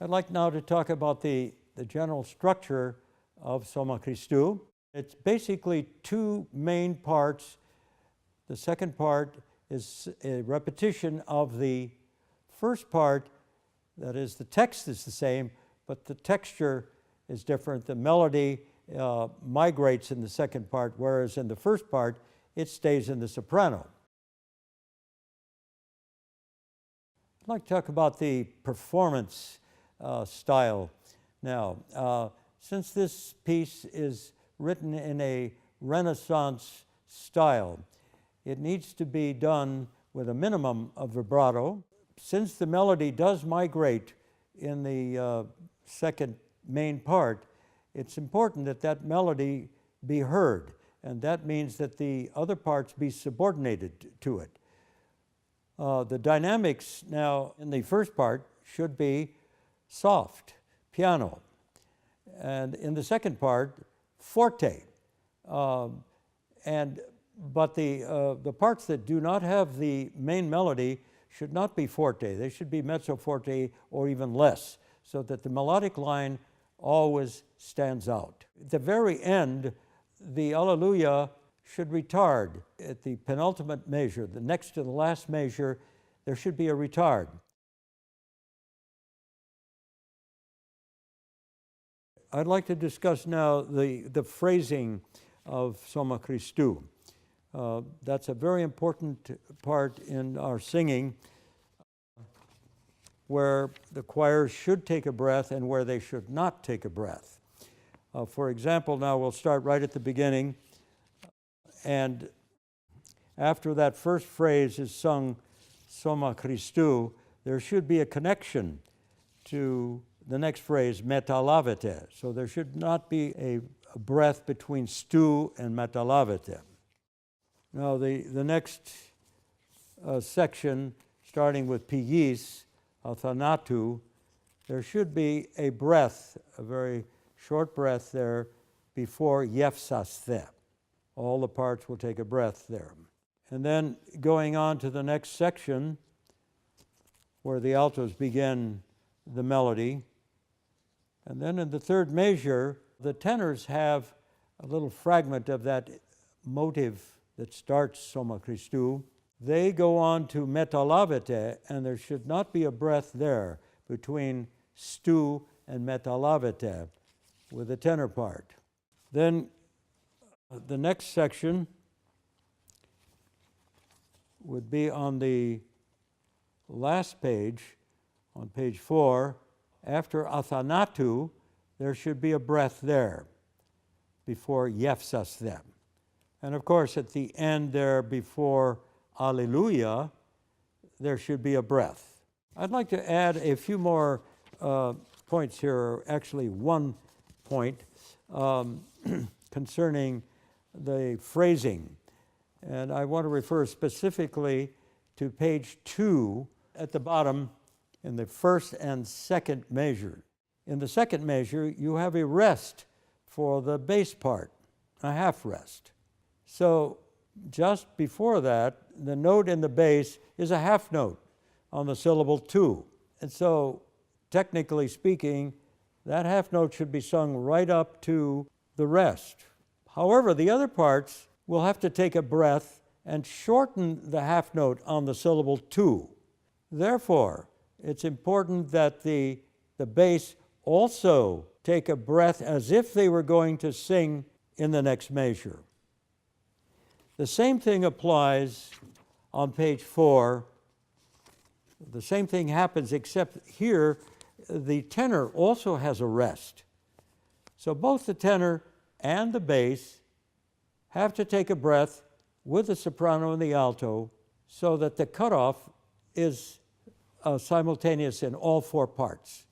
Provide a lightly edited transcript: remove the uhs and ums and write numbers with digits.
I'd like now to talk about the general structure of Soma Christou. It's basically two main parts. The second part is a repetition of the first part. That is, the text is the same, but the texture is different. The melody migrates in the second part, whereas in the first part, it stays in the soprano. I'd like to talk about the performance style now. Since this piece is written in a Renaissance style, it needs to be done with a minimum of vibrato. Since the melody does migrate in the second main part, it's important that that melody be heard, and that means that the other parts be subordinated to it. The dynamics now in the first part should be soft, piano, and in the second part, forte. But the parts that do not have the main melody should not be forte. They should be mezzo forte or even less, so that the melodic line always stands out. At the very end, the Alleluia should retard. At the penultimate measure, the next to the last measure, there should be a retard. I'd like to discuss now the phrasing of Soma Christou. That's a very important part in our singing, where the choirs should take a breath and where they should not take a breath. For example, now we'll start right at the beginning, and after that first phrase is sung, Soma Christou, there should be a connection to the next phrase, metalavete. So there should not be a breath between stu and metalavete. Now the next section, starting with piyis, athanatu, there should be a breath, a very short breath there before yefsasthe. All the parts will take a breath there. And then going on to the next section, where the altos begin the melody. And then in the third measure, the tenors have a little fragment of that motive that starts Soma Christou. They go on to metalavete, and there should not be a breath there between stu and metalavete with the tenor part. Then the next section would be on the last page, on page 4. After athanatu, there should be a breath there before yefsasthe. And of course, at the end there before Alleluia, there should be a breath. I'd like to add a few more points here, or actually one point concerning the phrasing. And I want to refer specifically to page 2 at the bottom in the first and second measure. In the second measure, you have a rest for the bass part, a half rest. So just before that, the note in the bass is a half note on the syllable tu. And so, technically speaking, that half note should be sung right up to the rest. However, the other parts will have to take a breath and shorten the half note on the syllable tu. Therefore, it's important that the bass also take a breath as if they were going to sing in the next measure. The same thing applies on page 4. The same thing happens, except here the tenor also has a rest. So both the tenor and the bass have to take a breath with the soprano and the alto, so that the cutoff is simultaneous in all four parts.